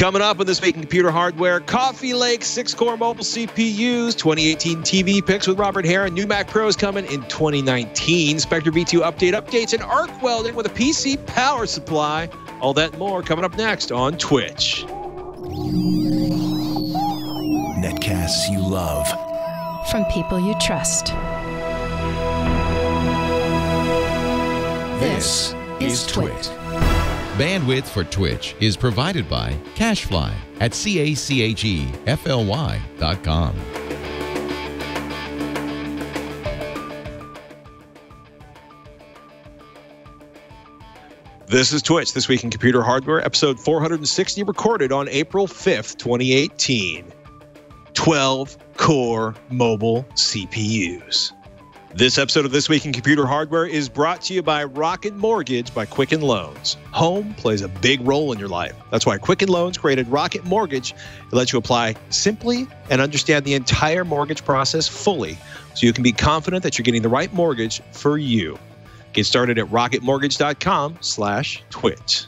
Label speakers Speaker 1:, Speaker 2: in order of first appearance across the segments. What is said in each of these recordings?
Speaker 1: Coming up on This Week in Computer Hardware, Coffee Lake 6-core mobile CPUs, 2018 TV picks with Robert Heron, new Mac Pros coming in 2019, Spectre V2 updates, and arc welding with a PC power supply. All that and more coming up next on TWiCH.
Speaker 2: Netcasts you love.
Speaker 3: From people you trust.
Speaker 2: This is TWiCH.
Speaker 4: Bandwidth for TWiCH is provided by CacheFly at CACHEFLY.com.
Speaker 1: This is TWiCH, This Week in Computer Hardware, episode 460, recorded on April 5th, 2018. 12-core mobile CPUs. This episode of This Week in Computer Hardware is brought to you by Rocket Mortgage by Quicken Loans. Home plays a big role in your life. That's why Quicken Loans created Rocket Mortgage. It lets you apply simply and understand the entire mortgage process fully, so you can be confident that you're getting the right mortgage for you. Get started at rocketmortgage.com/TWiCH.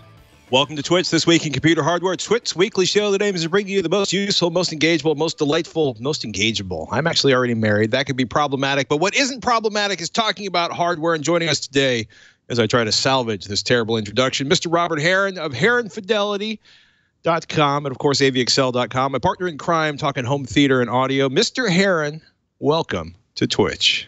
Speaker 1: Welcome to TWiCH, This Week in Computer Hardware. It's TWiCH's weekly show that aims to bring you the most useful, most engageable, most delightful, most engageable. I'm actually already married. That could be problematic. But what isn't problematic is talking about hardware. And joining us today, as I try to salvage this terrible introduction, Mr. Robert Heron of HeronFidelity.com and, of course, AVXL.com. My partner in crime, talking home theater and audio. Mr. Heron, welcome to TWiCH.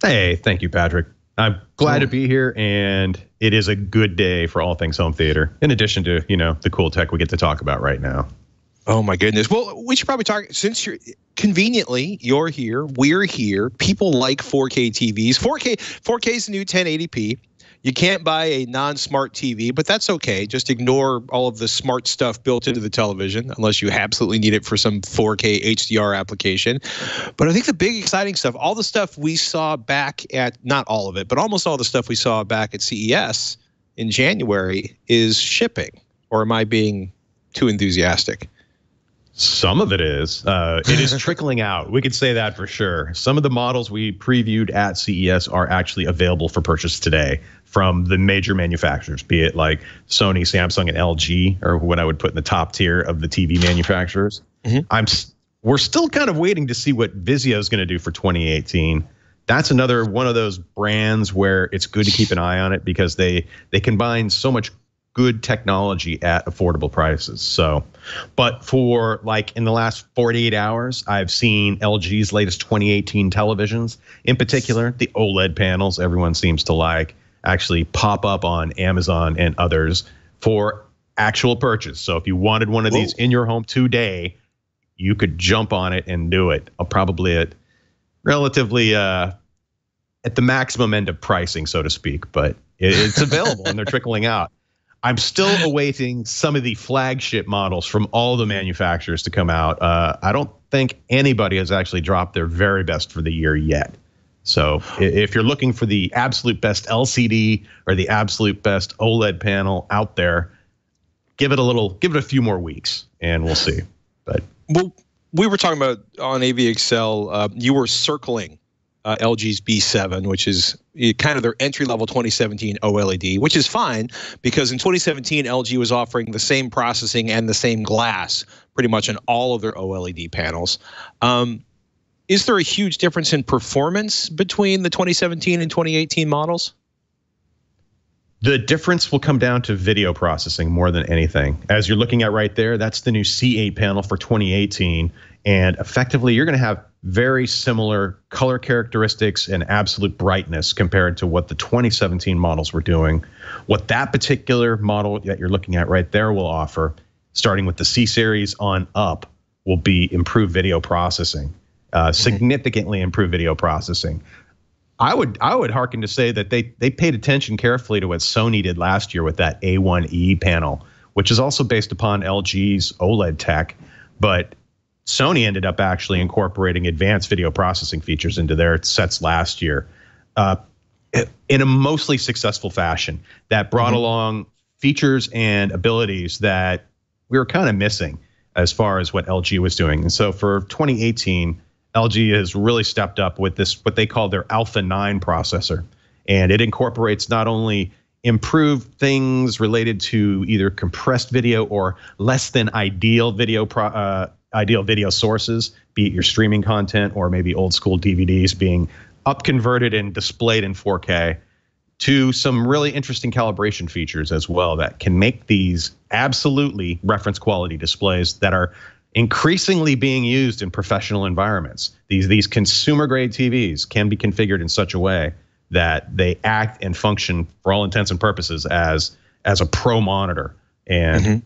Speaker 5: Hey, thank you, Patrick. I'm glad to be here, and it is a good day for all things home theater, in addition to, the cool tech we get to talk about right now.
Speaker 1: Oh, my goodness. Well, we should probably talk, since you're here, we're here. People like 4K TVs. 4K is the new 1080p. You can't buy a non-smart TV, but that's okay. Just ignore all of the smart stuff built into the television, unless you absolutely need it for some 4K HDR application. But I think the big exciting stuff, all the stuff we saw back at, not all of it, but almost all the stuff we saw back at CES in January is shipping. Or am I being too enthusiastic?
Speaker 5: Some of it is. It is trickling out. We could say that for sure. Some of the models we previewed at CES are actually available for purchase today from the major manufacturers, be it like Sony, Samsung, and LG, or what I would put in the top tier of the TV manufacturers. Mm-hmm. We're still kind of waiting to see what Vizio is going to do for 2018. That's another one of those brands where it's good to keep an eye on it because they combine so much good technology at affordable prices. So, but for like in the last 48 hours, I've seen LG's latest 2018 televisions, in particular, the OLED panels everyone seems to like, actually pop up on Amazon and others for actual purchase. So if you wanted one of these in your home today, you could jump on it and do it. Probably at relatively at the maximum end of pricing, so to speak, but it's available and they're trickling out. I'm still awaiting some of the flagship models from all the manufacturers to come out. I don't think anybody has actually dropped their very best for the year yet. So if you're looking for the absolute best LCD or the absolute best OLED panel out there, give it a few more weeks and we'll see. But
Speaker 1: well, we were talking about on AVXL, you were circling LG's B7, which is kind of their entry-level 2017 OLED, which is fine because in 2017, LG was offering the same processing and the same glass pretty much on all of their OLED panels. Is there a huge difference in performance between the 2017 and 2018 models?
Speaker 5: The difference will come down to video processing more than anything. As you're looking at right there, that's the new C8 panel for 2018. And effectively, you're going to have very similar color characteristics and absolute brightness compared to what the 2017 models were doing. What that particular model that you're looking at right there will offer, starting with the C series on up, will be improved video processing, significantly improved video processing. I would hearken to say that they paid attention carefully to what Sony did last year with that A1E panel, which is also based upon LG's OLED tech, but Sony ended up actually incorporating advanced video processing features into their sets last year in a mostly successful fashion that brought along features and abilities that we were kind of missing as far as what LG was doing. And so for 2018, LG has really stepped up with this, what they call their Alpha 9 processor. And it incorporates not only improve things related to either compressed video or less than ideal video sources, be it your streaming content or maybe old school DVDs being up converted and displayed in 4K, to some really interesting calibration features as well that can make these absolutely reference quality displays that are increasingly being used in professional environments. These consumer grade TVs can be configured in such a way that they act and function for all intents and purposes as a pro monitor. And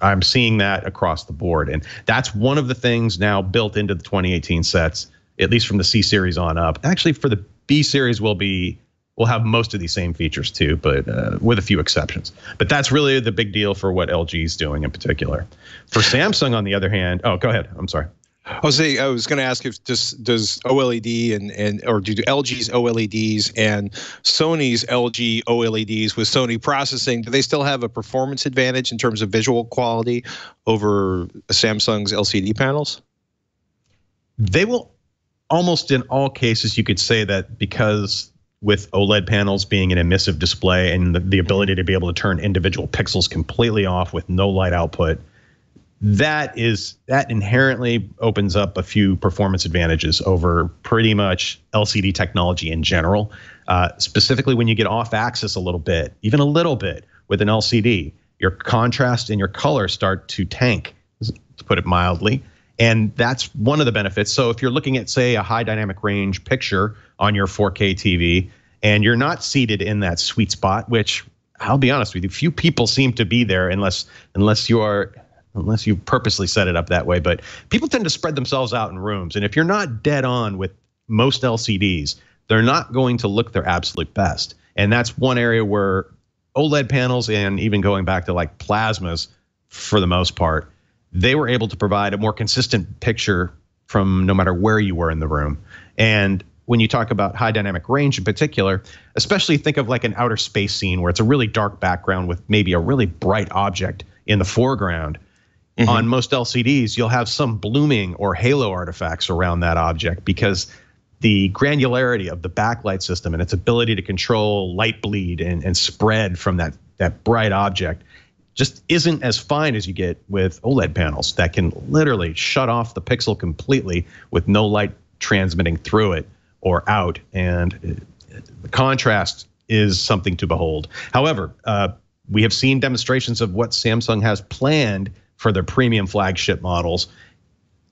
Speaker 5: I'm seeing that across the board. And that's one of the things now built into the 2018 sets, at least from the C series on up. Actually, for the B series, we'll have most of these same features too, but with a few exceptions. But that's really the big deal for what LG is doing in particular. For Samsung, on the other hand, oh, go ahead. I'm sorry.
Speaker 1: I was going to ask if does OLED or do LG's OLEDs and Sony's LG OLEDs with Sony processing, do they still have a performance advantage in terms of visual quality over Samsung's LCD panels?
Speaker 5: They will almost in all cases, you could say that, because with OLED panels being an emissive display and the ability to be able to turn individual pixels completely off with no light output, that inherently opens up a few performance advantages over pretty much LCD technology in general. Specifically, when you get off axis a little bit, even a little bit with an LCD, your contrast and your color start to tank, to put it mildly. And that's one of the benefits. So if you're looking at, say, a high dynamic range picture on your 4K TV, and you're not seated in that sweet spot, which I'll be honest with you, few people seem to be there unless you purposely set it up that way. But people tend to spread themselves out in rooms. And if you're not dead on with most LCDs, they're not going to look their absolute best. And that's one area where OLED panels, and even going back to like plasmas for the most part, they were able to provide a more consistent picture from no matter where you were in the room. And when you talk about high dynamic range in particular, especially think of like an outer space scene where it's a really dark background with maybe a really bright object in the foreground. On most LCDs, you'll have some blooming or halo artifacts around that object because the granularity of the backlight system and its ability to control light bleed and spread from that bright object just isn't as fine as you get with OLED panels that can literally shut off the pixel completely with no light transmitting through it or out. And the contrast is something to behold. However, we have seen demonstrations of what Samsung has planned for their premium flagship models.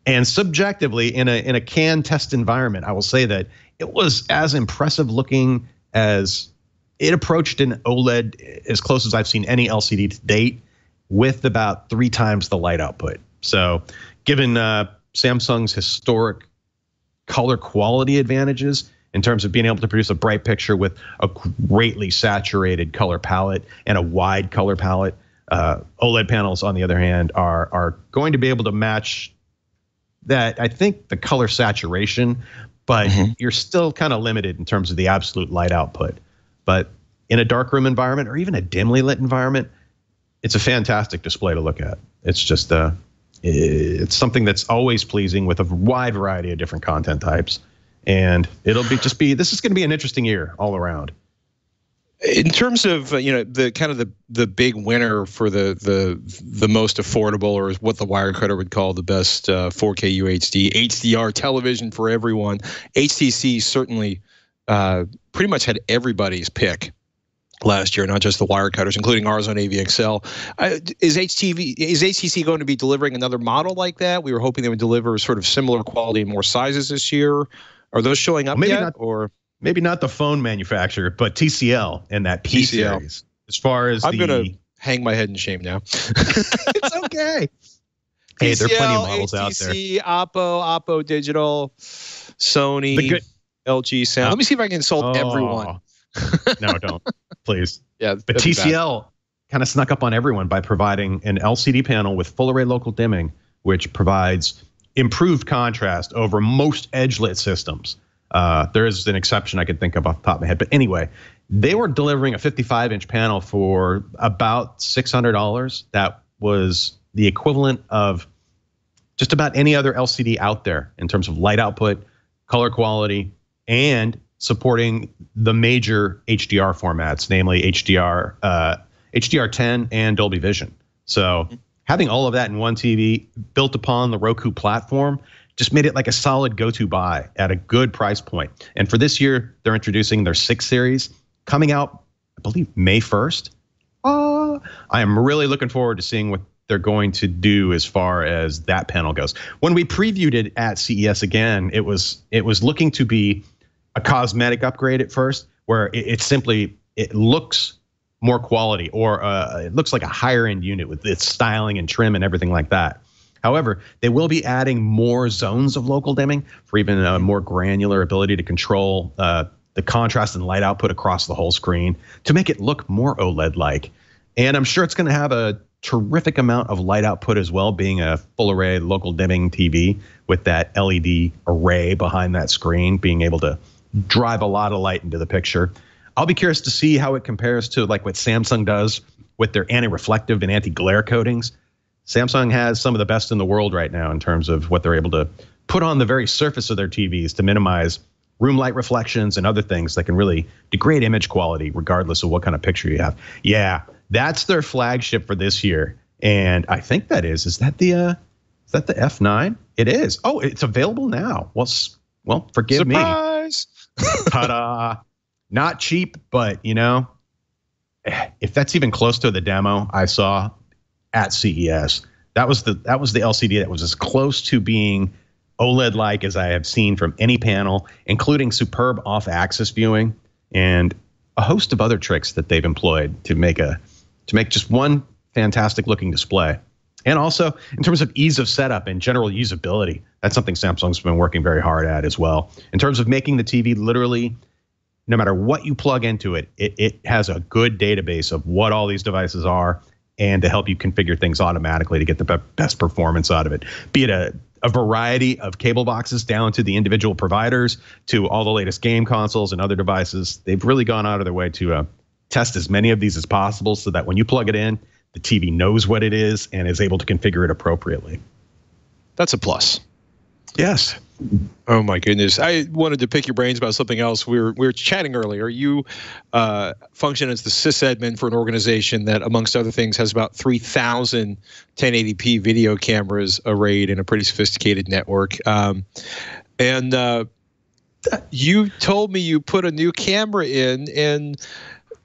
Speaker 5: And subjectively, in a canned test environment, I will say that it was as impressive looking as it approached an OLED as close as I've seen any LCD to date, with about 3 times the light output. So given Samsung's historic color quality advantages in terms of being able to produce a bright picture with a greatly saturated color palette and a wide color palette, OLED panels, on the other hand, are going to be able to match that. I think the color saturation, but you're still kind of limited in terms of the absolute light output. But in a darkroom environment or even a dimly lit environment, it's a fantastic display to look at. It's just it's something that's always pleasing with a wide variety of different content types, and this is going to be an interesting year all around.
Speaker 1: In terms of the kind of the big winner for the most affordable, or what the Wirecutter would call the best 4K UHD HDR television for everyone, HTC certainly pretty much had everybody's pick last year, not just the Wirecutters, including ours on AVXL. Is HTC going to be delivering another model like that? We were hoping they would deliver sort of similar quality and more sizes this year. Are those showing up yet?
Speaker 5: Maybe not the phone manufacturer, but TCL and that P series. As far as
Speaker 1: I'm going to hang my head in shame now.
Speaker 5: It's okay. Hey,
Speaker 1: TCL,
Speaker 5: there are plenty of models
Speaker 1: HTC,
Speaker 5: out there.
Speaker 1: Oppo Digital, Sony, LG, Samsung. Let me see if I can insult everyone.
Speaker 5: No, don't. Please.
Speaker 1: Yeah,
Speaker 5: but TCL kind of snuck up on everyone by providing an LCD panel with full array local dimming, which provides improved contrast over most edge-lit systems. There is an exception I could think of off the top of my head. But anyway, they were delivering a 55-inch panel for about $600. That was the equivalent of just about any other LCD out there in terms of light output, color quality, and supporting the major HDR formats, namely HDR10 and Dolby Vision. So having all of that in one TV built upon the Roku platform just made it like a solid go-to buy at a good price point. And for this year, they're introducing their 6 series coming out, I believe, May 1st. I am really looking forward to seeing what they're going to do as far as that panel goes. When we previewed it at CES again, it was looking to be a cosmetic upgrade at first, where it looks more quality, or it looks like a higher end unit with its styling and trim and everything like that. However, they will be adding more zones of local dimming for even a more granular ability to control the contrast and light output across the whole screen to make it look more OLED-like. And I'm sure it's going to have a terrific amount of light output as well, being a full array local dimming TV with that LED array behind that screen, being able to drive a lot of light into the picture. I'll be curious to see how it compares to like what Samsung does with their anti-reflective and anti-glare coatings. Samsung has some of the best in the world right now in terms of what they're able to put on the very surface of their TVs to minimize room light reflections and other things that can really degrade image quality regardless of what kind of picture you have. Yeah, that's their flagship for this year. And I think that is that the F9? It is. Oh, it's available now. Well, forgive
Speaker 1: Surprise!
Speaker 5: Me. Ta-da. Not cheap, but if that's even close to the demo I saw at CES, that was the LCD that was as close to being OLED-like as I have seen from any panel, including superb off-axis viewing and a host of other tricks that they've employed to make just one fantastic-looking display. And also, in terms of ease of setup and general usability, that's something Samsung's been working very hard at as well. In terms of making the TV literally, no matter what you plug into it, it has a good database of what all these devices are and to help you configure things automatically to get the best performance out of it. Be it a variety of cable boxes down to the individual providers to all the latest game consoles and other devices. They've really gone out of their way to test as many of these as possible so that when you plug it in, the TV knows what it is and is able to configure it appropriately.
Speaker 1: That's a plus.
Speaker 5: Yes.
Speaker 1: Oh my goodness! I wanted to pick your brains about something else. We were chatting earlier. You function as the sysadmin for an organization that, amongst other things, has about 3,000 1080p video cameras arrayed in a pretty sophisticated network. And you told me you put a new camera in, and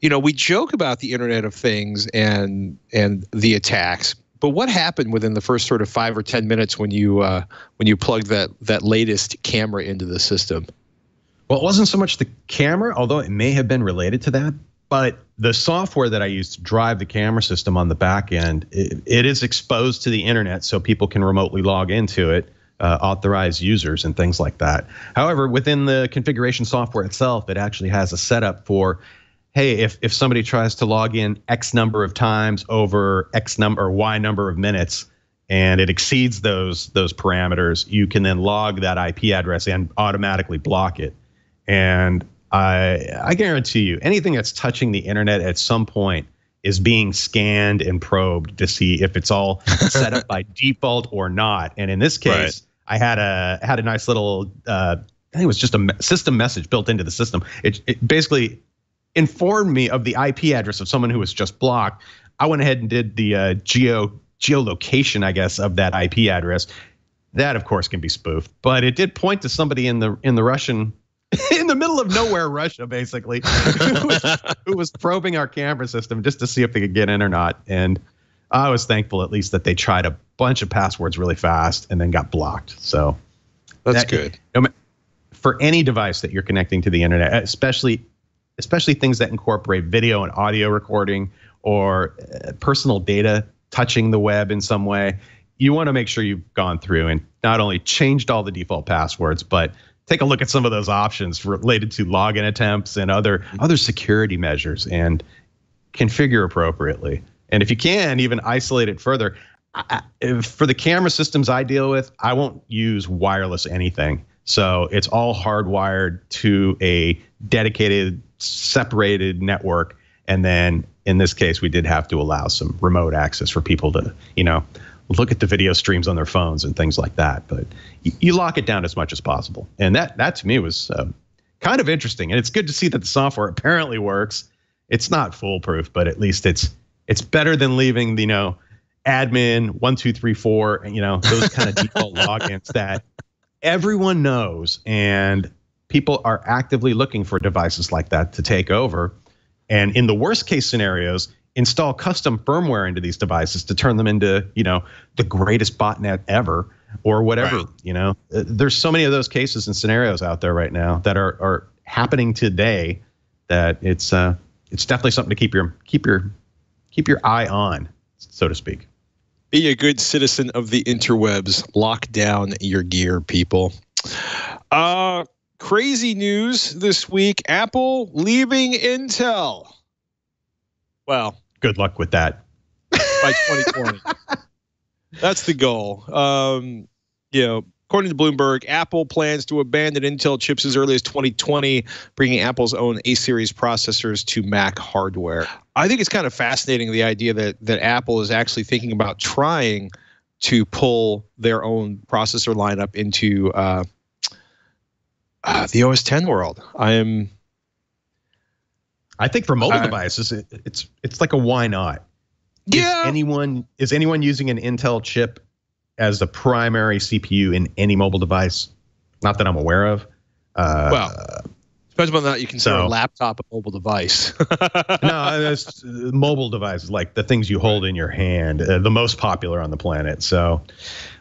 Speaker 1: we joke about the Internet of Things and the attacks. But what happened within the first sort of 5 or 10 minutes when you plugged that latest camera into the system?
Speaker 5: Well, it wasn't so much the camera, although it may have been related to that, but the software that I use to drive the camera system on the back end, it is exposed to the internet so people can remotely log into it, authorized users and things like that. However, within the configuration software itself, it actually has a setup for, hey, if somebody tries to log in X number of times over X number or Y number of minutes, and it exceeds those parameters, you can then log that IP address and automatically block it. And I guarantee you, anything that's touching the internet at some point is being scanned and probed to see if it's all set up by default or not. And in this case, right, I had a nice little, I think it was just a system message built into the system. It basically informed me of the IP address of someone who was just blocked. I went ahead and did the geolocation, I guess, of that IP address. That, of course, can be spoofed, but it did point to somebody in the Russian, in the middle of nowhere, Russia, basically, who was probing our camera system just to see if they could get in or not. And I was thankful, at least, that they tried a bunch of passwords really fast and then got blocked. So
Speaker 1: that's good.
Speaker 5: For any device that you're connecting to the internet, especially things that incorporate video and audio recording or personal data touching the web in some way, you want to make sure you've gone through and not only changed all the default passwords, but take a look at some of those options related to login attempts and other security measures and configure appropriately. And if you can, even isolate it further. For the camera systems I deal with, I won't use wireless anything. So it's all hardwired to a dedicated, separated network. And then in this case, we did have to allow some remote access for people to, look at the video streams on their phones and things like that. But you lock it down as much as possible. And that to me was kind of interesting. And it's good to see that the software apparently works. It's not foolproof, but at least it's better than leaving the, admin 1234, those kind of default logins that everyone knows. And people are actively looking for devices like that to take over. And in the worst case scenarios, install custom firmware into these devices to turn them into, the greatest botnet ever or whatever.
Speaker 1: Right.
Speaker 5: There's so many of those cases and scenarios out there right now that are happening today that it's definitely something to keep your eye on, so to speak.
Speaker 1: Be a good citizen of the interwebs. Lock down your gear, people. Crazy news this week. Apple leaving Intel. Well,
Speaker 5: good luck with that.
Speaker 1: By 2020. That's the goal. According to Bloomberg, Apple plans to abandon Intel chips as early as 2020, bringing Apple's own A-series processors to Mac hardware. I think it's kind of fascinating, the idea that Apple is actually thinking about trying to pull their own processor lineup into the OS X world. I think for mobile devices, it's like a why not? Yeah.
Speaker 5: Is anyone using an Intel chip as the primary CPU in any mobile device? Not that I'm aware of.
Speaker 1: Well, depends on whether or not you consider a laptop a mobile device.
Speaker 5: No, that's mobile devices, like the things you hold in your hand, the most popular on the planet. So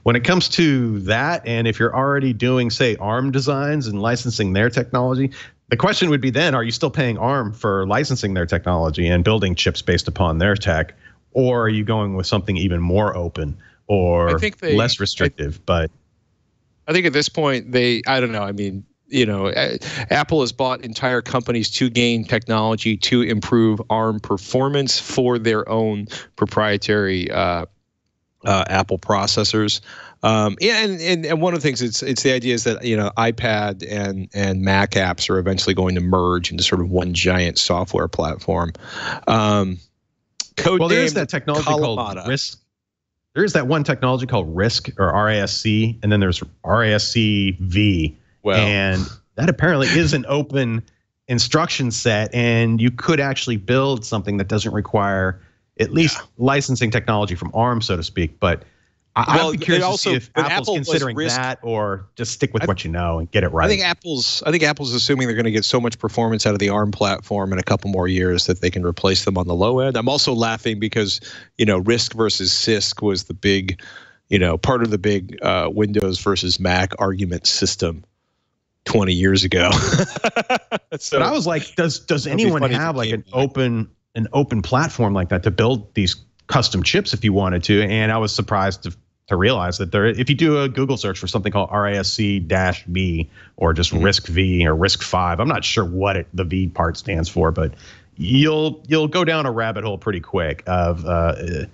Speaker 5: when it comes to that, and if you're already doing, say, ARM designs and licensing their technology, the question would be then, are you still paying ARM for licensing their technology and building chips based upon their tech? Or are you going with something even more open or less restrictive? But
Speaker 1: I think at this point, I don't know. I mean, Apple has bought entire companies to gain technology to improve ARM performance for their own proprietary Apple processors. And one of the things it's the idea is that iPad and Mac apps are eventually going to merge into sort of one giant software platform.
Speaker 5: There's that technology called RISC. There is that one technology called RISC or RISC, and then there's RISC-V. And that apparently is an open instruction set, and you could actually build something that doesn't require at least licensing technology from ARM, so to speak. But I'd be curious to see if Apple's considering that or just stick with what you know and get it right.
Speaker 1: I think Apple's assuming they're going to get so much performance out of the ARM platform in a couple more years that they can replace them on the low end. I'm also laughing because, RISC versus CISC was the big, part of the big Windows versus Mac argument system 20 years ago.
Speaker 5: But I was like, does anyone have like an open platform like that to build these custom chips if you wanted to? And I was surprised to realize that if you do a Google search for something called RISC-V or just RISC-V or RISC-V, I'm not sure what the V part stands for, but you'll go down a rabbit hole pretty quick of a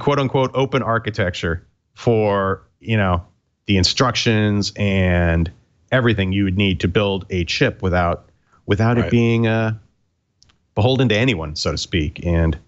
Speaker 5: quote unquote open architecture for the instructions and everything you would need to build a chip without it being beholden to anyone, so to speak. And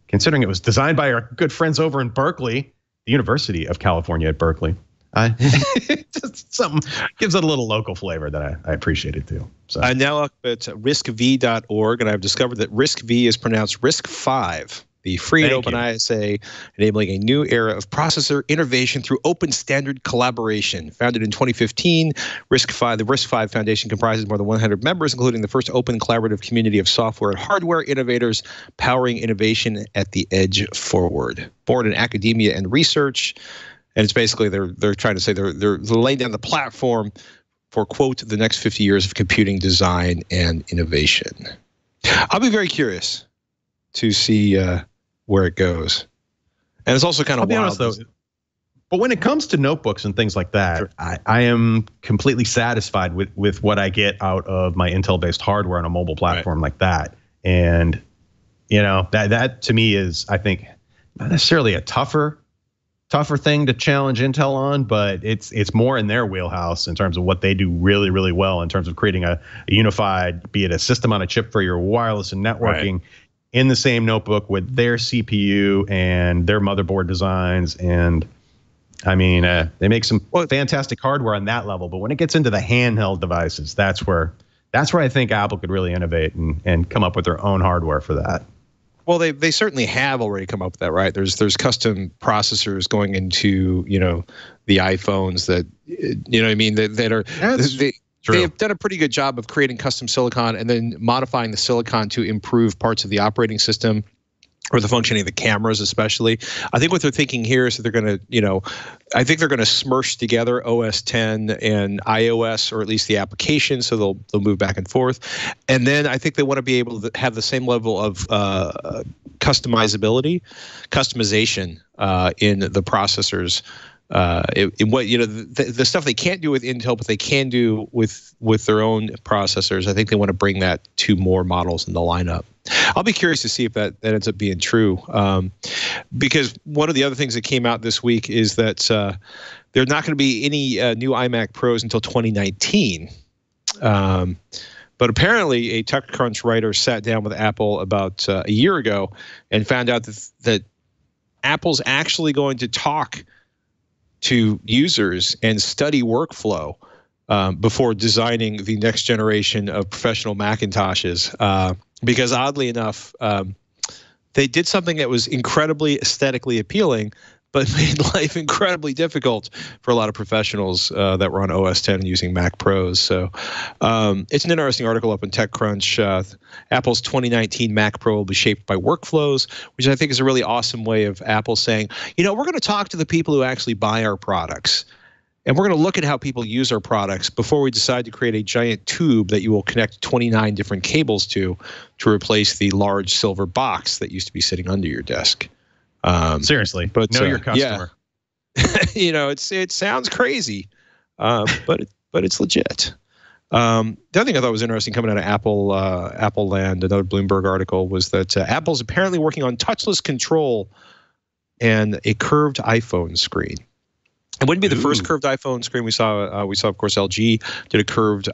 Speaker 5: considering it was designed by our good friends over in Berkeley, the University of California at Berkeley, just something gives it a little local flavor that I appreciated too. So
Speaker 1: I now look at riscv.org, and I've discovered that RISC-V is pronounced RISC-V, the free and open ISA, enabling a new era of processor innovation through open standard collaboration. Founded in 2015, RISC-V, the RISC-V Foundation comprises more than 100 members, including the first open collaborative community of software and hardware innovators, powering innovation at the edge forward. Born in academia and research, and it's basically they're trying to say they're laying down the platform for, quote, the next 50 years of computing design and innovation. I'll be very curious to see where it goes. And it's also kind of wild.
Speaker 5: I'll be honest, though, but when it comes to notebooks and things like that, sure, I am completely satisfied with what I get out of my Intel-based hardware on a mobile platform like that. And, that to me is, I think, not necessarily a tougher thing to challenge Intel on, but it's more in their wheelhouse in terms of what they do really, really well in terms of creating a unified, be it a system on a chip for your wireless and networking, in the same notebook with their CPU and their motherboard designs. And I mean, they make some fantastic hardware on that level, but when it gets into the handheld devices, that's where That's where I think Apple could really innovate and come up with their own hardware for that.
Speaker 1: Well, they certainly have already come up with that, right? There's custom processors going into, the iPhones that, you know what I mean, that are they have done a pretty good job of creating custom silicon and then modifying the silicon to improve parts of the operating system or the functioning of the cameras, especially. I think what they're thinking here is that they're going to, I think they're going to smush together OS 10 and iOS, or at least the application, so they'll move back and forth. And then I think they want to be able to have the same level of customization in the processors. In what the stuff they can't do with Intel, but they can do with their own processors. I think they want to bring that to more models in the lineup. I'll be curious to see if that ends up being true, because one of the other things that came out this week is that there are not going to be any new iMac Pros until 2019. But apparently, a TechCrunch writer sat down with Apple about a year ago and found out that Apple's actually going to talk to users and study workflow before designing the next generation of professional Macintoshes. Because oddly enough, they did something that was incredibly aesthetically appealing, but made life incredibly difficult for a lot of professionals that were on OS 10 using Mac Pros. So it's an interesting article up in TechCrunch. Apple's 2019 Mac Pro will be shaped by workflows, which I think is a really awesome way of Apple saying, we're going to talk to the people who actually buy our products. And we're going to look at how people use our products before we decide to create a giant tube that you will connect 29 different cables to replace the large silver box that used to be sitting under your desk.
Speaker 5: Seriously,
Speaker 1: but
Speaker 5: know your customer.
Speaker 1: Yeah. It sounds crazy, but it's legit. The other thing I thought was interesting coming out of Apple Land, another Bloomberg article, was that Apple's apparently working on touchless control and a curved iPhone screen. It wouldn't be the first curved iPhone screen we saw. Of course, LG did a curved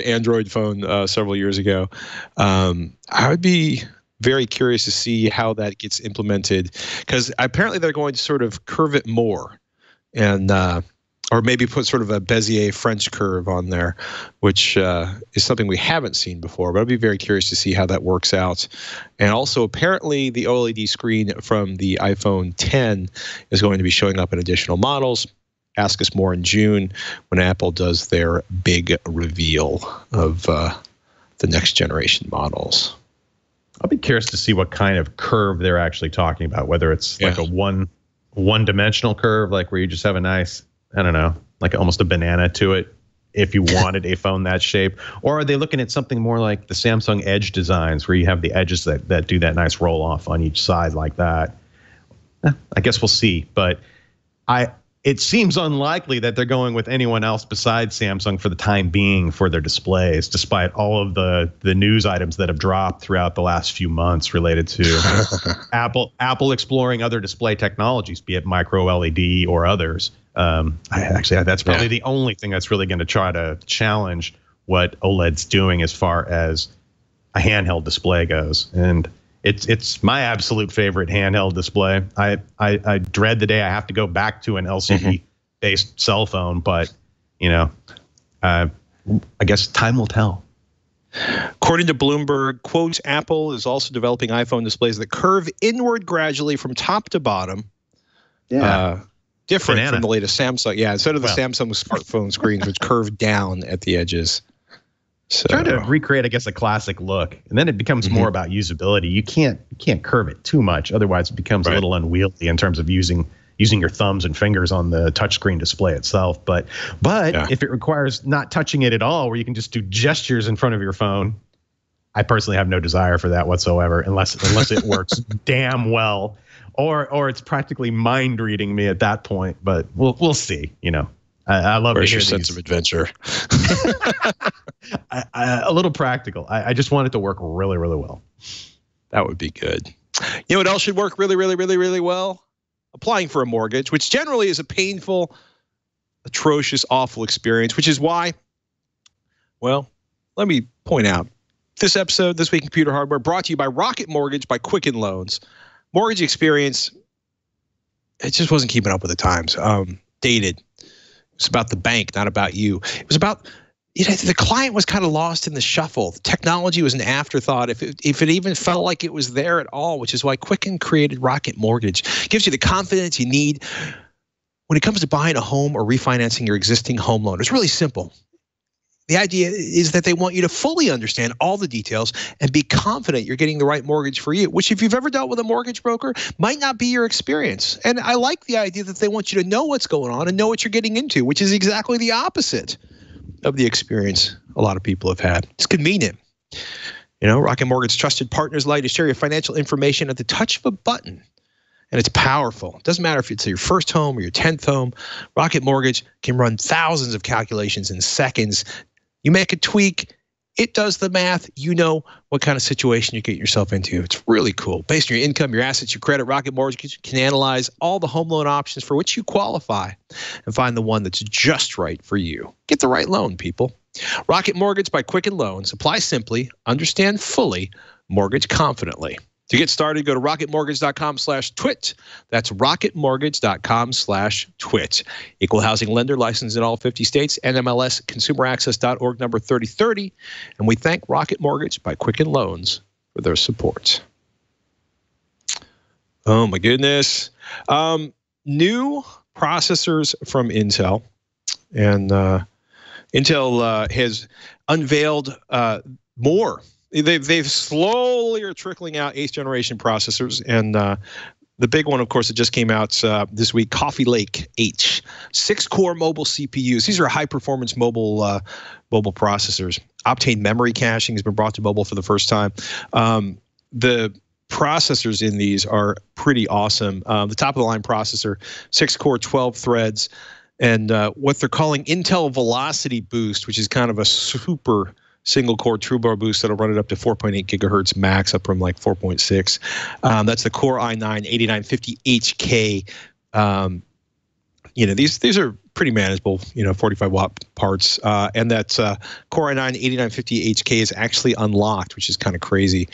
Speaker 1: Android phone several years ago. I would be very curious to see how that gets implemented, because apparently they're going to sort of curve it more, and or maybe put sort of a Bezier French curve on there, which is something we haven't seen before. But I'd be very curious to see how that works out. And also, apparently, the OLED screen from the iPhone 10 is going to be showing up in additional models. Ask us more in June when Apple does their big reveal of the next generation models.
Speaker 5: I'll be curious to see what kind of curve they're actually talking about, whether it's like a one-dimensional curve, like where you just have a nice, I don't know, like almost a banana to it if you wanted a phone that shape. Or are they looking at something more like the Samsung Edge designs where you have the edges that do that nice roll off on each side like that? I guess we'll see. But it seems unlikely that they're going with anyone else besides Samsung for the time being for their displays, despite all of the news items that have dropped throughout the last few months related to Apple exploring other display technologies, be it micro LED or others. That's probably the only thing that's really going to try to challenge what OLED's doing as far as a handheld display goes. And it's my absolute favorite handheld display. I dread the day I have to go back to an LCD-based cell phone, but I guess time will tell.
Speaker 1: According to Bloomberg, quote, Apple is also developing iPhone displays that curve inward gradually from top to bottom. Yeah. Different from the latest Samsung. Yeah, instead of the Samsung smartphone screens, which curve down at the edges. So
Speaker 5: trying to recreate, I guess, a classic look, and then it becomes more about usability. You can't curve it too much, otherwise it becomes a little unwieldy in terms of using your thumbs and fingers on the touchscreen display itself. But if it requires not touching it at all, where you can just do gestures in front of your phone, I personally have no desire for that whatsoever, unless it works damn well, or it's practically mind reading me at that point. But we'll see. I love
Speaker 1: your sense of adventure.
Speaker 5: A little practical. I just want it to work really, really well.
Speaker 1: That would be good. You know what else should work really, really, really, really well? Applying for a mortgage, which generally is a painful, atrocious, awful experience, which is why, well, let me point out, this episode, This Week in Computer Hardware, brought to you by Rocket Mortgage by Quicken Loans. Mortgage experience, it just wasn't keeping up with the times. Dated. It's about the bank, not about you. It was about the client was kind of lost in the shuffle. The technology was an afterthought, if it even felt like it was there at all, which is why Quicken created Rocket Mortgage. Gives you the confidence you need when it comes to buying a home or refinancing your existing home loan. It's really simple. The idea is that they want you to fully understand all the details and be confident you're getting the right mortgage for you, which if you've ever dealt with a mortgage broker, might not be your experience. And I like the idea that they want you to know what's going on and know what you're getting into, which is exactly the opposite of the experience a lot of people have had. It's convenient. Rocket Mortgage trusted partners allow you to share your financial information at the touch of a button. And it's powerful. It doesn't matter if it's your first home or your 10th home. Rocket Mortgage can run thousands of calculations in seconds. You make a tweak, it does the math. You know what kind of situation you get yourself into. It's really cool. Based on your income, your assets, your credit, Rocket Mortgage can analyze all the home loan options for which you qualify and find the one that's just right for you. Get the right loan, people. Rocket Mortgage by Quicken Loans. Apply simply, understand fully, mortgage confidently. To get started, go to rocketmortgage.com/twit. That's rocketmortgage.com/twit. Equal housing lender, licensed in all 50 states, NMLS consumeraccess.org number 3030. And we thank Rocket Mortgage by Quicken Loans for their support. Oh my goodness. New processors from Intel. And Intel has unveiled more. They've slowly are trickling out 8th generation processors, and the big one, of course, that just came out this week, Coffee Lake H, 6-core mobile CPUs. These are high-performance mobile processors. Optane memory caching has been brought to mobile for the first time. The processors in these are pretty awesome. The top-of-the-line processor, 6-core, 12 threads, and what they're calling Intel Velocity Boost, which is kind of a super single-core turbo boost that'll run it up to 4.8 gigahertz max, up from like 4.6. That's the Core i9-8950HK. These are pretty manageable, 45-watt parts. And that Core i9-8950HK is actually unlocked, which is kind of crazy.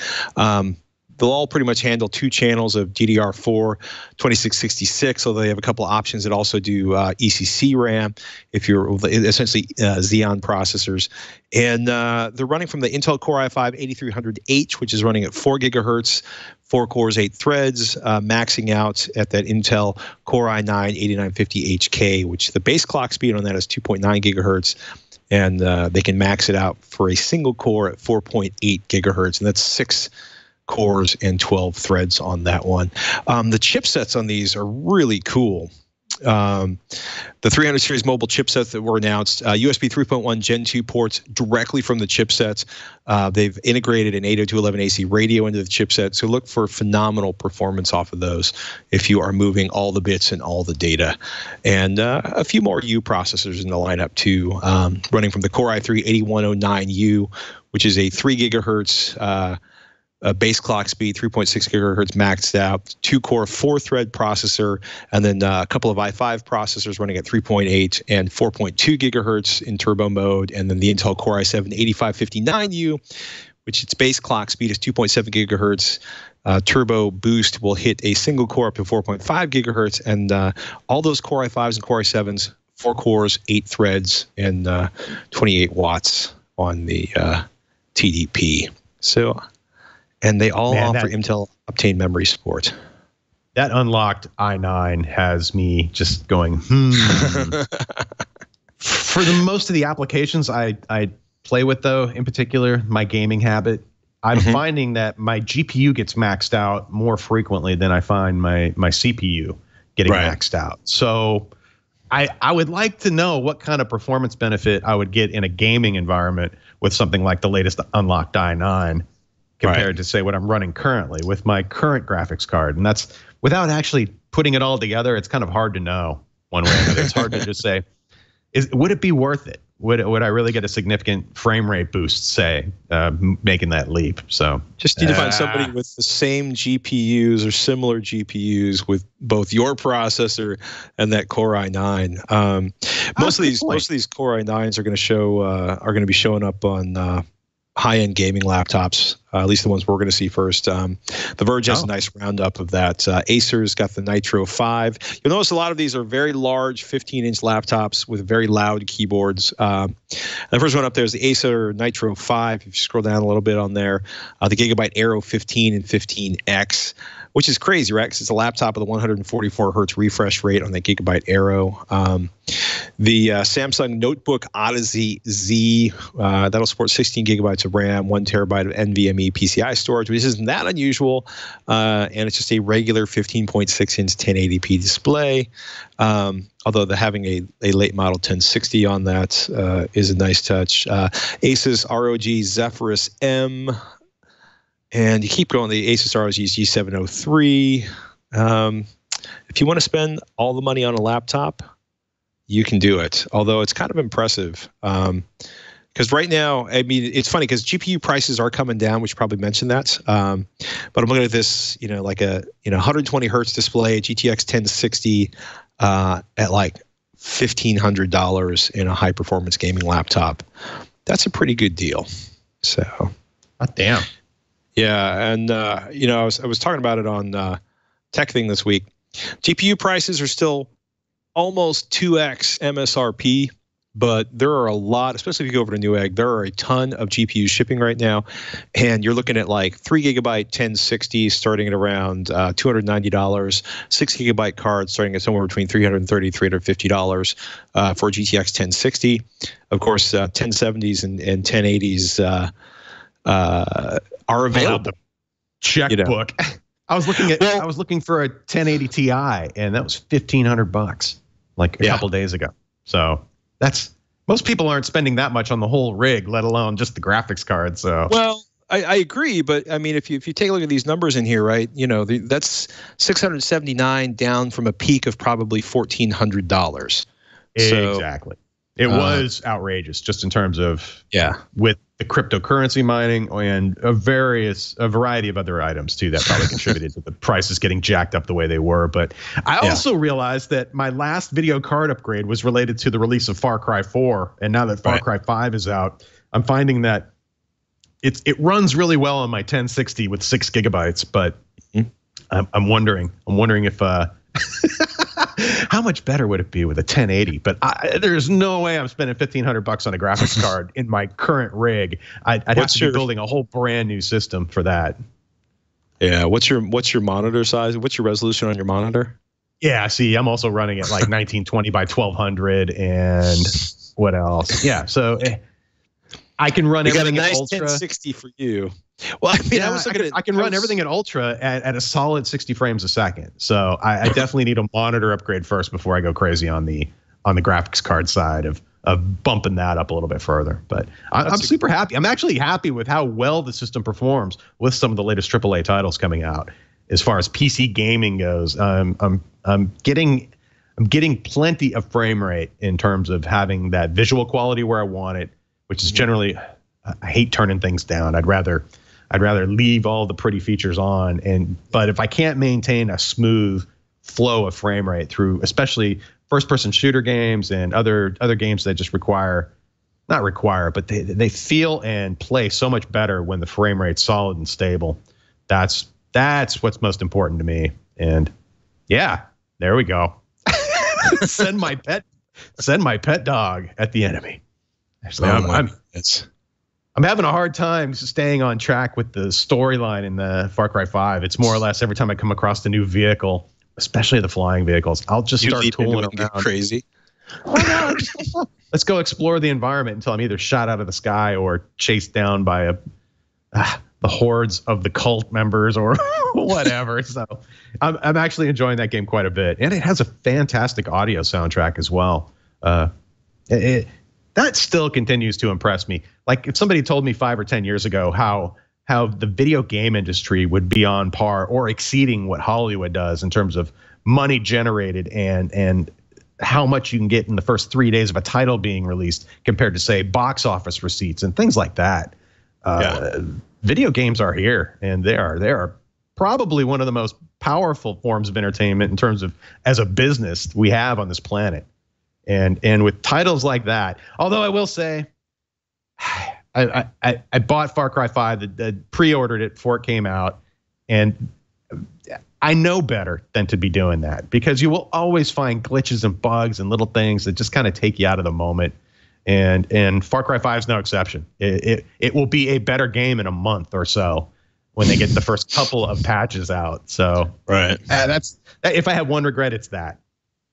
Speaker 1: They'll all pretty much handle 2 channels of DDR4 2666, although they have a couple of options that also do ECC RAM, if you're essentially Xeon processors. And they're running from the Intel Core i5-8300H, which is running at 4 gigahertz, 4 cores, 8 threads, maxing out at that Intel Core i9-8950HK, which the base clock speed on that is 2.9 gigahertz. And they can max it out for a single core at 4.8 gigahertz, and that's 6 cores and 12 threads on that one. The chipsets on these are really cool. The 300 series mobile chipsets that were announced, USB 3.1 Gen 2 ports directly from the chipsets. They've integrated an 802.11ac radio into the chipset, so look for phenomenal performance off of those if you are moving all the bits and all the data. And a few more U processors in the lineup too, running from the Core i3-8109U, which is a 3 gigahertz base clock speed, 3.6 gigahertz maxed out, 2-core, 4-thread processor, and then a couple of i5 processors running at 3.8 and 4.2 gigahertz in turbo mode, and then the Intel Core i7-8559U, which its base clock speed is 2.7 gigahertz. Turbo boost will hit a single core up to 4.5 gigahertz, and all those Core i5s and Core i7s, 4 cores, 8 threads, and 28 watts on the TDP. So. And they all offer Intel Optane memory support.
Speaker 5: That unlocked i9 has me just going, For the most of the applications I play with, though, in particular, my gaming habit, I'm finding that my GPU gets maxed out more frequently than I find my CPU getting maxed out. So I would like to know what kind of performance benefit I would get in a gaming environment with something like the latest unlocked i9. Compared to, say, what I'm running currently with my current graphics card. And that's, without actually putting it all together, it's kind of hard to know one way or another. It's hard to just say, would it be worth it? Would I really get a significant frame rate boost, say, making that leap? So
Speaker 1: just need to find somebody with the same GPUs or similar GPUs with both your processor and that Core i9. Most of these Core i9s are going to be showing up on high-end gaming laptops, at least the ones we're going to see first. The Verge has a nice roundup of that. Acer's got the Nitro 5. You'll notice a lot of these are very large 15-inch laptops with very loud keyboards. The first one up there is the Acer Nitro 5. If you scroll down a little bit on there, the Gigabyte Aero 15 and 15X, which is crazy, right? Because it's a laptop with a 144 hertz refresh rate on that Gigabyte Aero. The Samsung Notebook Odyssey Z, that'll support 16 gigabytes of RAM, 1 terabyte of NVMe PCI storage, which isn't that unusual. And it's just a regular 15.6-inch 1080p display. Although having a late model 1060 on that is a nice touch. Asus ROG Zephyrus M. And you keep going, the Asus ROG G703. If you want to spend all the money on a laptop, you can do it. Although it's kind of impressive. Because right now, I mean, it's funny because GPU prices are coming down. We should probably mention that. But I'm looking at this, like a 120 hertz display, GTX 1060 at like $1,500 in a high performance gaming laptop. That's a pretty good deal. So,
Speaker 5: God damn.
Speaker 1: Yeah, and I was talking about it on Tech Thing this week. GPU prices are still almost 2x MSRP, but there are a lot, especially if you go over to Newegg, there are a ton of GPUs shipping right now, and you're looking at like 3 gigabyte 1060 starting at around $290, 6 gigabyte cards starting at somewhere between $330, $350 for GTX 1060. Of course, 1070s and 1080s are available.
Speaker 5: Checkbook. I was looking for a 1080 Ti, and that was $1,500 like a couple days ago. So that's, most people aren't spending that much on the whole rig, let alone just the graphics card. So
Speaker 1: well, I agree, but I mean, if you take a look at these numbers in here, right? That's $679 down from a peak of probably $1,400.
Speaker 5: Exactly. It was outrageous just in terms of with the cryptocurrency mining and a variety of other items too that probably contributed to the prices getting jacked up the way they were. But I also realized that my last video card upgrade was related to the release of Far Cry 4, and now that Far Cry 5 is out, I'm finding that it runs really well on my 1060 with 6 gigabytes. But I'm wondering if how much better would it be with a 1080? But there's no way I'm spending $1,500 on a graphics card in my current rig. I'd have to be building a whole brand new system for that.
Speaker 1: Yeah. What's your monitor size? What's your resolution on your monitor?
Speaker 5: Yeah. See, I'm also running at like 1920 by 1200, and what else? Yeah. So I can run everything
Speaker 1: at
Speaker 5: ultra.
Speaker 1: 1060 for you. Well, I mean,
Speaker 5: I can run everything at ultra at a solid 60 frames a second. So I definitely need a monitor upgrade first before I go crazy on the graphics card side of bumping that up a little bit further. But I'm super happy. I'm actually happy with how well the system performs with some of the latest AAA titles coming out. As far as PC gaming goes, I'm getting plenty of frame rate in terms of having that visual quality where I want it, which is generally, I hate turning things down. I'd rather leave all the pretty features on, but if I can't maintain a smooth flow of frame rate through, especially first-person shooter games and other games that just but they feel and play so much better when the frame rate's solid and stable. That's what's most important to me. And yeah, there we go. Send my pet dog at the enemy. Actually, I'm having a hard time staying on track with the storyline in the Far Cry 5. It's more or less every time I come across a new vehicle, especially the flying vehicles, I'll just start tooling around.
Speaker 1: Crazy.
Speaker 5: Let's go explore the environment until I'm either shot out of the sky or chased down by the hordes of the cult members or whatever. So I'm actually enjoying that game quite a bit, and it has a fantastic audio soundtrack as well. That still continues to impress me. Like if somebody told me 5 or 10 years ago how the video game industry would be on par or exceeding what Hollywood does in terms of money generated and how much you can get in the first 3 days of a title being released compared to, say, box office receipts and things like that. Video games are here, and they are probably one of the most powerful forms of entertainment in terms of as a business we have on this planet. And with titles like that, although I will say, I bought Far Cry 5, pre-ordered it before it came out, and I know better than to be doing that, because you will always find glitches and bugs and little things that just kind of take you out of the moment. And Far Cry 5 is no exception. It will be a better game in a month or so when they get the first couple of patches out. So
Speaker 1: right,
Speaker 5: that's if I have one regret, it's that.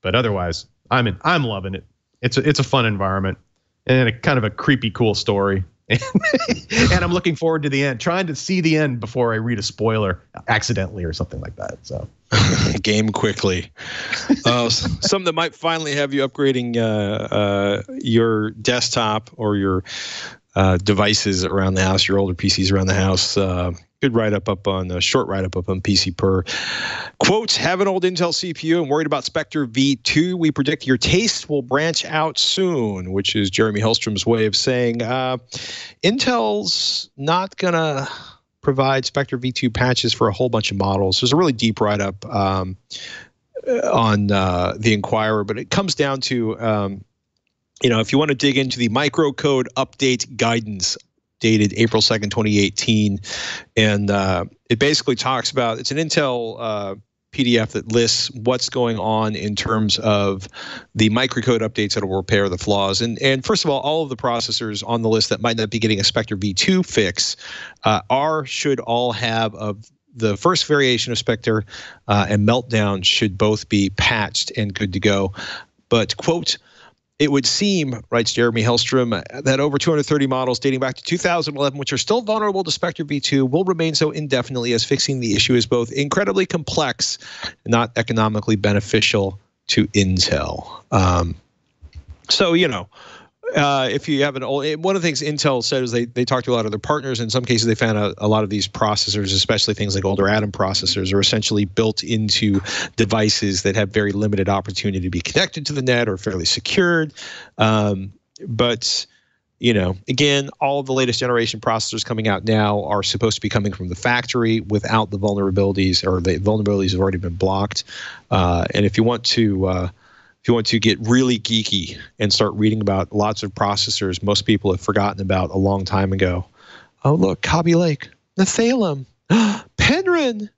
Speaker 5: But otherwise, I'm loving it. It's a fun environment and a kind of a creepy, cool story. And I'm looking forward to the end, trying to see the end before I read a spoiler accidentally or something like that. So
Speaker 1: game quickly. Something that might finally have you upgrading your desktop or your devices around the house, your older PCs around the house. Good short write up on PC Per. Quote, have an old Intel CPU and worried about Spectre V2. We predict your taste will branch out soon, which is Jeremy Hellstrom's way of saying Intel's not going to provide Spectre V2 patches for a whole bunch of models. There's a really deep write up on the Inquirer, but it comes down to, if you want to dig into the microcode update guidance dated April 2nd, 2018. And it basically talks about, it's an Intel PDF that lists what's going on in terms of the microcode updates that will repair the flaws. And first of all of the processors on the list that might not be getting a Spectre V2 fix should all have the first variation of Spectre and Meltdown should both be patched and good to go. But, quote, it would seem, writes Jeremy Hellstrom, that over 230 models dating back to 2011, which are still vulnerable to Spectre V2, will remain so indefinitely, as fixing the issue is both incredibly complex and not economically beneficial to Intel. If you have one of the things Intel said is they talked to a lot of their partners. In some cases, they found out a lot of these processors, especially things like older Atom processors, are essentially built into devices that have very limited opportunity to be connected to the net or fairly secured. But again, all of the latest generation processors coming out now are supposed to be coming from the factory without the vulnerabilities, or the vulnerabilities have already been blocked. And if you want to get really geeky and start reading about lots of processors most people have forgotten about a long time ago. Oh, look, Kaby Lake, Nephalem, Penryn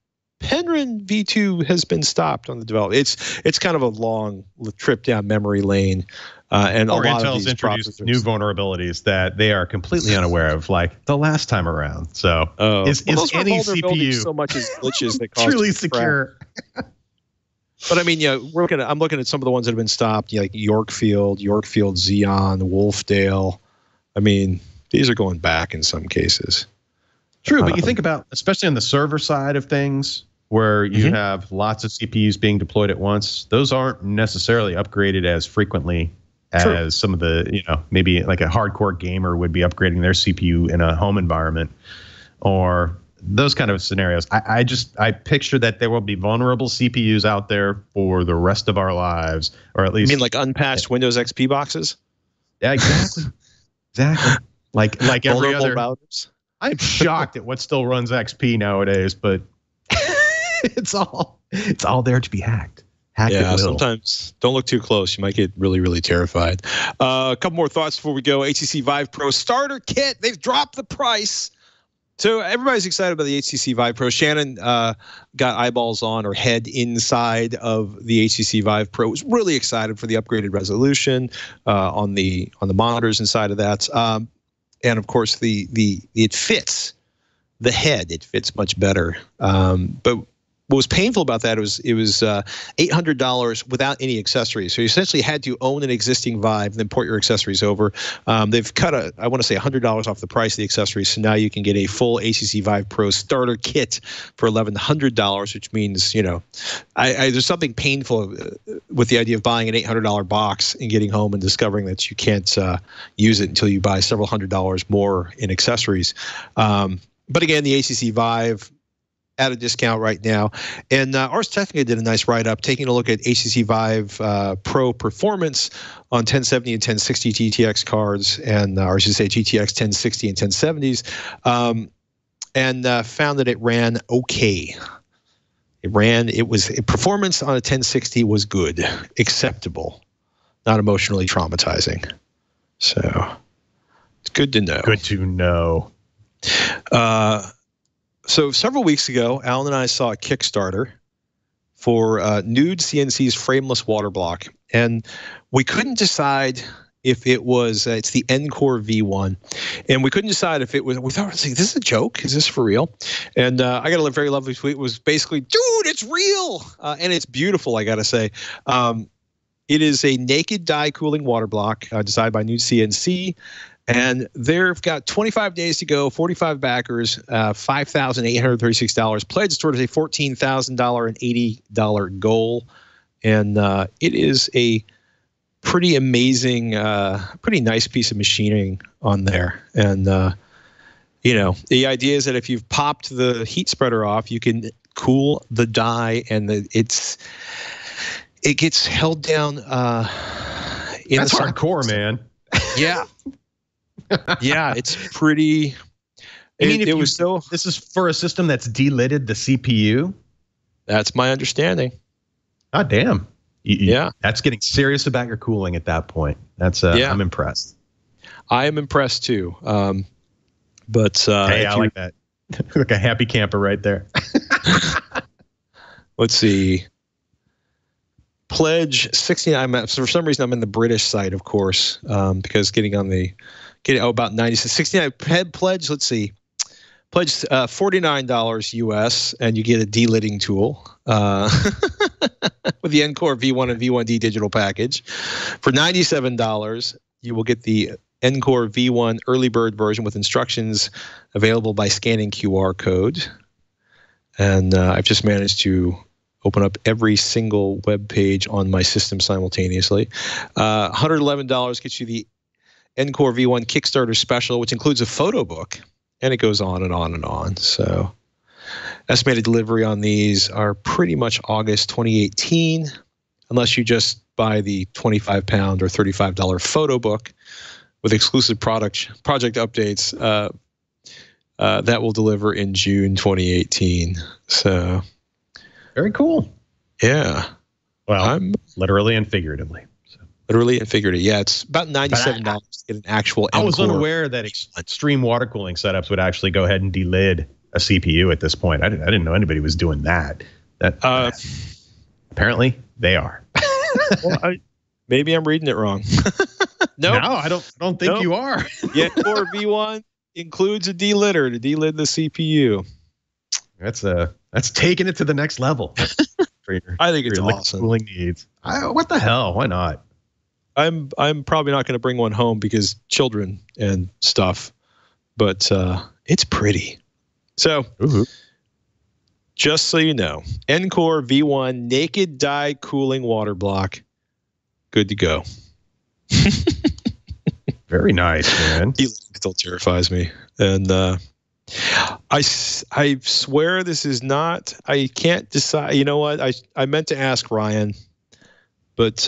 Speaker 1: V2 has been stopped on the development. It's kind of a long trip down memory lane. And
Speaker 5: or
Speaker 1: a lot
Speaker 5: Intel's
Speaker 1: of these
Speaker 5: introduced new vulnerabilities that they are completely unaware of, like the last time around. So is any CPU
Speaker 1: so much as glitches that cause
Speaker 5: truly secure?
Speaker 1: But I mean, I'm looking at some of the ones that have been stopped, like Yorkfield Xeon, Wolfdale. I mean, these are going back in some cases.
Speaker 5: True, but you think about, especially on the server side of things, where you have lots of CPUs being deployed at once, those aren't necessarily upgraded as frequently as some of the, maybe like a hardcore gamer would be upgrading their CPU in a home environment, or those kind of scenarios. I picture that there will be vulnerable CPUs out there for the rest of our lives, or at least.
Speaker 1: You mean like unpatched Windows XP boxes?
Speaker 5: Yeah, exactly. Like every other
Speaker 1: routers.
Speaker 5: I'm shocked at what still runs XP nowadays, but it's all there to be hacked.
Speaker 1: Sometimes don't look too close. You might get really, really terrified. A couple more thoughts before we go. HTC Vive Pro starter kit. They've dropped the price. So everybody's excited about the HTC Vive Pro. Shannon got eyeballs on, or head inside of the HTC Vive Pro. Was really excited for the upgraded resolution on the monitors inside of that, and of course it fits the head. It fits much better. But what was painful about that was it was $800 without any accessories. So you essentially had to own an existing Vive, then port your accessories over. They've cut I want to say $100 off the price of the accessories. So now you can get a full HTC Vive Pro starter kit for $1,100, which means, there's something painful with the idea of buying an $800 box and getting home and discovering that you can't use it until you buy several $100s more in accessories. But again, the HTC Vive at a discount right now. And Ars Technica did a nice write-up taking a look at HTC Vive Pro performance on 1070 and 1060 GTX cards, and or I should say GTX 1060 and 1070s, and found that it ran okay. Performance on a 1060 was good, acceptable, not emotionally traumatizing. So It's good to know.
Speaker 5: Good to know.
Speaker 1: So several weeks ago, Alan and I saw a Kickstarter for Nude CNC's frameless water block, and we couldn't decide if it was it's the Encore V1, and we couldn't decide if it was. We thought, this is a joke. Is this for real? And I got a very lovely tweet. It was basically, dude, it's real, and it's beautiful. I got to say, it is a naked die cooling water block designed by Nude CNC. And they've got 25 days to go, 45 backers, $5,836 pledged towards a $14,000 and $80 goal. And it is a pretty amazing, pretty nice piece of machining on there. And, the idea is that if you've popped the heat spreader off, you can cool the die, and it gets held down.
Speaker 5: That's hardcore, man.
Speaker 1: Yeah. Yeah, it's pretty. This is for a system that's delidded the CPU. That's my understanding.
Speaker 5: God damn.
Speaker 1: Yeah,
Speaker 5: that's getting serious about your cooling at that point. That's I'm impressed.
Speaker 1: I am impressed too. But
Speaker 5: hey, I like that. Like a happy camper right there.
Speaker 1: Let's see. Pledge 69. So for some reason, I'm in the British side, of course, because about 96, 69 head pledge. Let's see. Pledge $49 US, and you get a delidding tool with the Encore V1 and V1D digital package. For $97, you will get the Encore V1 early bird version with instructions available by scanning QR code. And I've just managed to open up every single web page on my system simultaneously. $111 gets you the Encore V1 Kickstarter special, which includes a photo book, and it goes on and on and on. So estimated delivery on these are pretty much August 2018, unless you just buy the 25-pound or $35 photo book with exclusive project updates that will deliver in June 2018. So
Speaker 5: very cool.
Speaker 1: Yeah.
Speaker 5: Well, I'm literally and figuratively.
Speaker 1: Literally and figuratively. Yeah, it's about $97 to get an actual Encore.
Speaker 5: I was unaware that extreme water cooling setups would actually go ahead and delid a CPU at this point. I didn't know anybody was doing that. Apparently they are.
Speaker 1: Well, maybe I'm reading it wrong.
Speaker 5: No, I don't think you are.
Speaker 1: Yeah, Encore V1 includes a delidder to delid the CPU.
Speaker 5: That's taking it to the next level.
Speaker 1: I think it's awesome.
Speaker 5: Cooling needs. What the hell? Why not?
Speaker 1: I'm probably not going to bring one home because children and stuff, but it's pretty. So, just so you know, Encore V1 naked die cooling water block, good to go.
Speaker 5: Very nice, man.
Speaker 1: He still terrifies me, and I swear this is not. I can't decide. You know what? I meant to ask Ryan, but.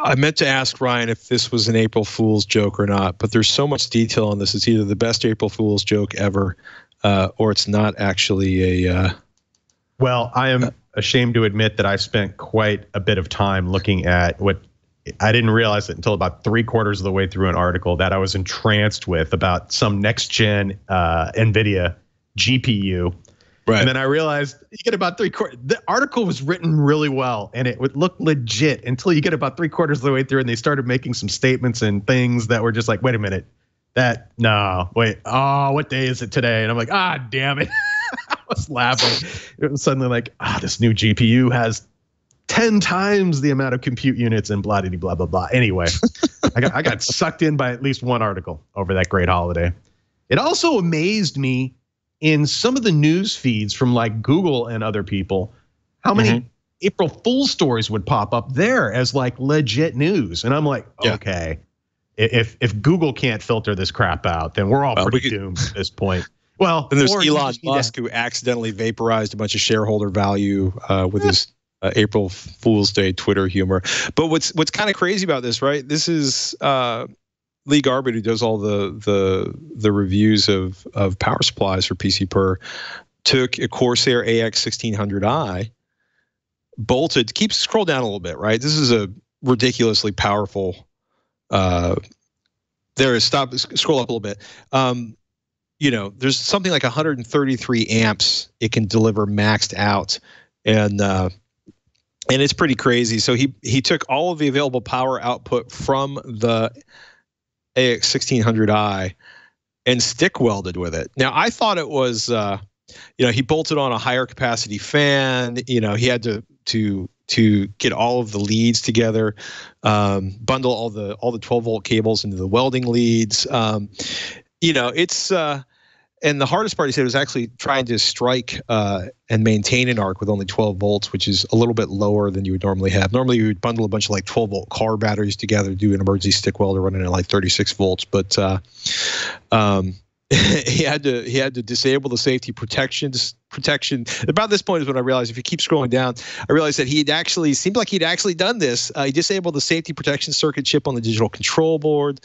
Speaker 1: I meant to ask Ryan if this was an April Fool's joke or not, but there's so much detail on this. It's either the best April Fool's joke ever, or it's not actually a.
Speaker 5: Well, I am ashamed to admit that I spent quite a bit of time looking at what I didn't realize it until about 3/4 of the way through an article that I was entranced with about some next gen NVIDIA GPU. Right. And then I realized you get about 3/4. The article was written really well, and it would look legit until you get about 3/4 of the way through, and they started making some statements and things that were just like, wait a minute, what day is it today? And I'm like, damn it. I was laughing. It was suddenly like, this new GPU has 10 times the amount of compute units and blah, blah, blah, blah. Anyway, I got sucked in by at least one article over that great holiday. It also amazed me in some of the news feeds from like Google and other people, how many April Fool's stories would pop up there as like legit news. And I'm like, okay, if Google can't filter this crap out, then we're all pretty doomed at this point. Well,
Speaker 1: then there's Elon Musk who accidentally vaporized a bunch of shareholder value with his April Fool's Day Twitter humor. But what's kind of crazy about this, right? This is Lee Garbett, who does all the reviews of power supplies for PC Per, took a Corsair AX 1600i, bolted. Scroll down a little bit, right? This is a ridiculously powerful there is scroll up a little bit. There's something like 133 amps it can deliver maxed out, and it's pretty crazy. So he took all of the available power output from the AX1600i and stick welded with it. Now I thought it was, he bolted on a higher capacity fan. He had to get all of the leads together, bundle all the 12-volt cables into the welding leads. It's and the hardest part, he said, was actually trying to strike and maintain an arc with only 12 volts, which is a little bit lower than you would normally have. Normally, you would bundle a bunch of like 12-volt car batteries together, do an emergency stick welder running at like 36 volts. But he had to disable the safety protection. About this point is when I realized, if you keep scrolling down, I realized that he'd actually done this. He disabled the safety protection circuit chip on the digital control board,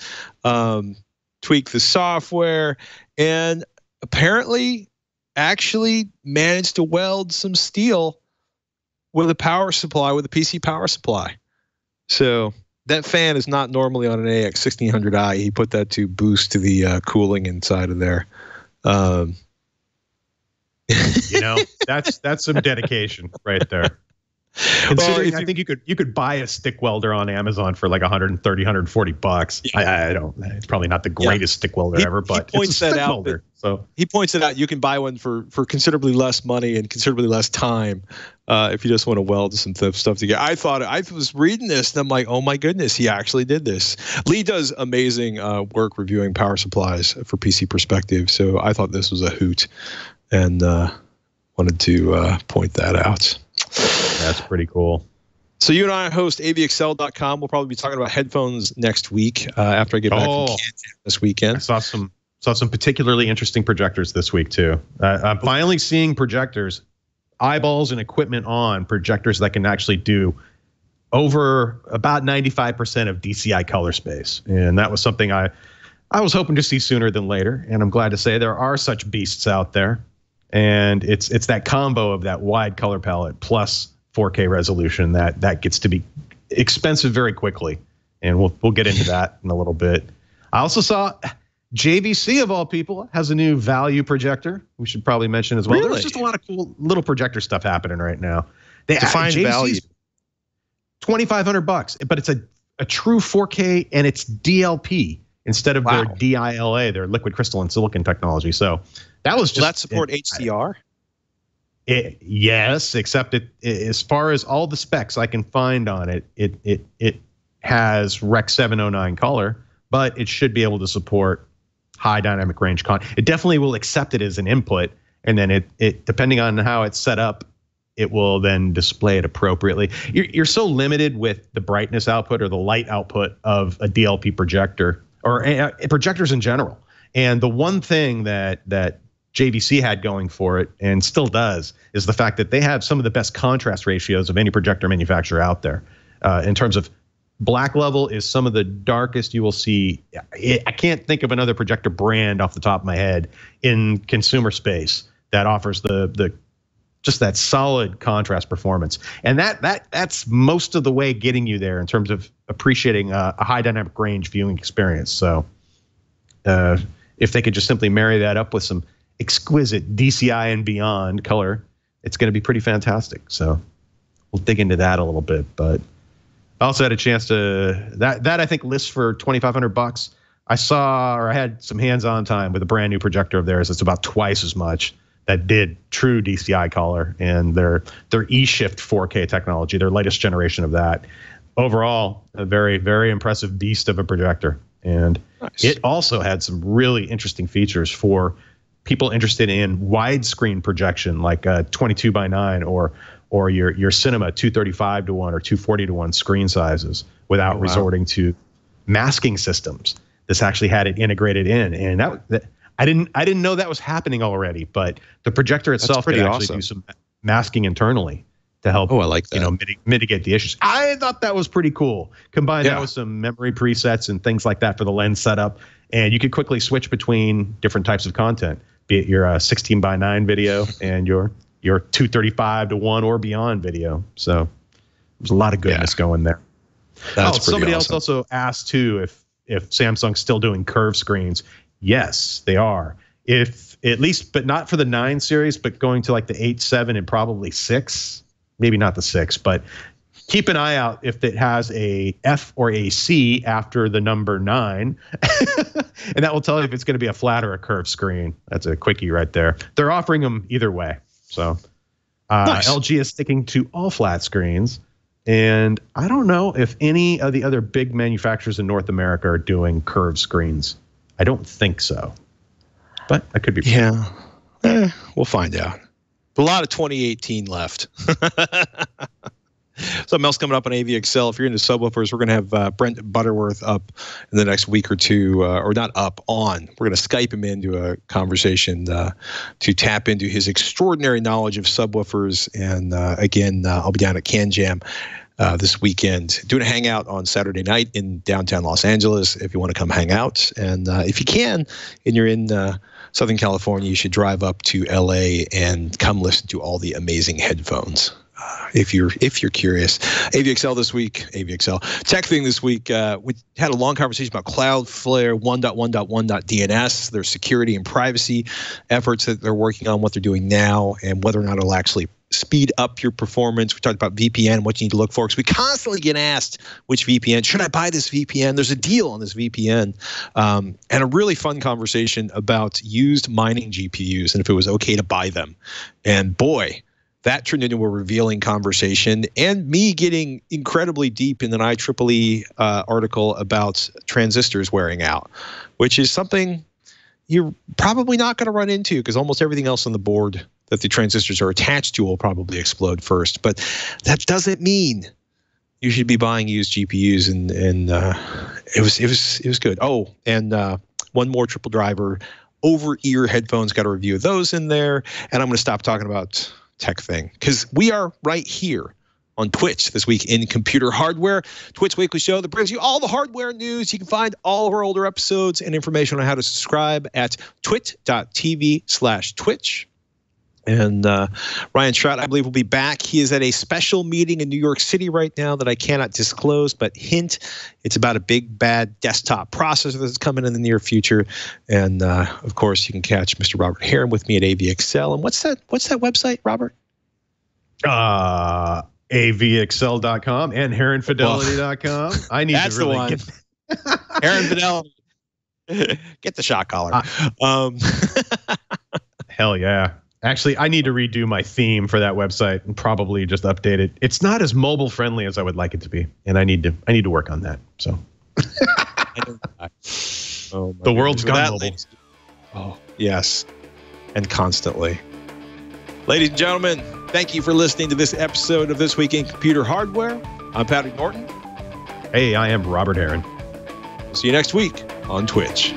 Speaker 1: tweaked the software, and apparently actually managed to weld some steel with a power supply, with a PC power supply. So that fan is not normally on an AX1600i. He put that to boost the cooling inside of there.
Speaker 5: That's some dedication right there. Considering, I think you could buy a stick welder on Amazon for like $130, $140. Yeah. I don't. It's probably not the greatest stick welder ever, but
Speaker 1: he points
Speaker 5: it's a stick welder. So
Speaker 1: he points it out. You can buy one for considerably less money and considerably less time if you just want to weld some stuff together. I was reading this and I'm like, oh my goodness, he actually did this. Lee does amazing work reviewing power supplies for PC Perspective, so I thought this was a hoot and wanted to point that out.
Speaker 5: That's pretty cool.
Speaker 1: So you and I host avxl.com. We'll probably be talking about headphones next week after I get back from Kansas this weekend.
Speaker 5: I saw some particularly interesting projectors this week too. I'm finally seeing projectors, eyeballs and equipment on projectors that can actually do over about 95% of DCI color space, and that was something I was hoping to see sooner than later. And I'm glad to say there are such beasts out there. And it's that combo of that wide color palette plus 4K resolution that gets to be expensive very quickly, and we'll get into that in a little bit. I also saw JVC of all people has a new value projector. We should probably mention as well.
Speaker 1: Really?
Speaker 5: There's just a lot of cool little projector stuff happening right now.
Speaker 1: Define value.
Speaker 5: $2,500, but it's a true 4K and it's DLP instead of their DILA, their liquid crystalline silicon technology. So that was just.
Speaker 1: Will that support HDR?
Speaker 5: Yes, except as far as all the specs I can find on it, it has Rec 709 color, but it should be able to support high dynamic range It definitely will accept it as an input, and then it depending on how it's set up, it will then display it appropriately. You're so limited with the brightness output or the light output of a DLP projector or projectors in general. And the one thing that JVC had going for it, and still does, is the fact that they have some of the best contrast ratios of any projector manufacturer out there. In terms of black level is some of the darkest you will see. I can't think of another projector brand off the top of my head in consumer space that offers the just that solid contrast performance. And that's most of the way getting you there in terms of appreciating a high dynamic range viewing experience. So if they could just simply marry that up with some exquisite DCI and beyond color, it's going to be pretty fantastic. So we'll dig into that a little bit. But I also had a chance to that I think lists for $2,500. I had some hands-on time with a brand new projector of theirs. It's about twice as much that did true DCI color, and their E-Shift 4K technology, their latest generation of that. Overall, a very, very impressive beast of a projector. And nice. It also had some really interesting features for people interested in widescreen projection, like 22:9 or your cinema 235:1 or 240:1 screen sizes without resorting to masking systems. This actually had it integrated in, and that I didn't know that was happening already. But the projector itself could actually do some masking internally to help.
Speaker 1: I like that.
Speaker 5: Mitigate the issues. I thought that was pretty cool. Combine that with some memory presets and things like that for the lens setup, and you could quickly switch between different types of content, be it your 16:9 video and your 235:1 or beyond video. So there's a lot of goodness going there.
Speaker 1: That's
Speaker 5: somebody
Speaker 1: awesome.
Speaker 5: else also asked too if Samsung's still doing curved screens. Yes, they are. If at least, but not for the 9 series, but going to like the 8, 7, and probably 6. Maybe not the 6, but keep an eye out if it has a F or a C after the number 9. And that will tell you if it's going to be a flat or a curved screen. That's a quickie right there. They're offering them either way. So nice. LG is sticking to all flat screens. And I don't know if any of the other big manufacturers in North America are doing curved screens. I don't think so. But I could be wrong.
Speaker 1: Yeah. We'll find out. A lot of 2018 left. Something else coming up on AVXL. If you're into subwoofers, we're going to have Brent Butterworth up in the next week or two, or not up, on. We're going to Skype him into a conversation to tap into his extraordinary knowledge of subwoofers. And again, I'll be down at Can Jam this weekend doing a hangout on Saturday night in downtown Los Angeles if you want to come hang out. And if you can, and you're in Southern California, you should drive up to LA and come listen to all the amazing headphones. If you're curious. AVXL this week, AVXL tech thing this week. We had a long conversation about Cloudflare 1.1.1.DNS, their security and privacy efforts that they're working on, what they're doing now, and whether or not it'll actually speed up your performance. We talked about VPN, what you need to look for, because we constantly get asked which VPN. Should I buy this VPN? There's a deal on this VPN. And a really fun conversation about used mining GPUs and if it was okay to buy them. And boy, that turned into a revealing conversation, and me getting incredibly deep in an IEEE article about transistors wearing out, which is something you're probably not going to run into because almost everything else on the board that the transistors are attached to will probably explode first. But that doesn't mean you should be buying used GPUs, and it was good. Oh, and one more triple driver over-ear headphones. Got a review of those in there, and I'm going to stop talking about tech thing because we are right here on Twitch this week in computer hardware. Twitch weekly show that brings you all the hardware news. You can find all of our older episodes and information on how to subscribe at twit.tv/Twitch. And Ryan Strout, I believe, will be back. He is at a special meeting in New York City right now that I cannot disclose, but hint, it's about a big, bad desktop processor that's coming in the near future. And, of course, you can catch Mr. Robert Heron with me at AVXL. And what's that website, Robert?
Speaker 5: AVXL.com and HeronFidelity.com. I need
Speaker 1: that's
Speaker 5: to really
Speaker 1: the one. Heron Fidelity. Get the shot collar.
Speaker 5: Hell yeah. Actually, I need to redo my theme for that website and probably just update it. It's not as mobile friendly as I would like it to be, and I need to work on that. So, the world's gone mobile.
Speaker 1: Oh yes, and constantly. Ladies and gentlemen, thank you for listening to this episode of This Week in Computer Hardware. I'm Patrick Norton.
Speaker 5: Hey, I am Robert Heron.
Speaker 1: See you next week on Twitch.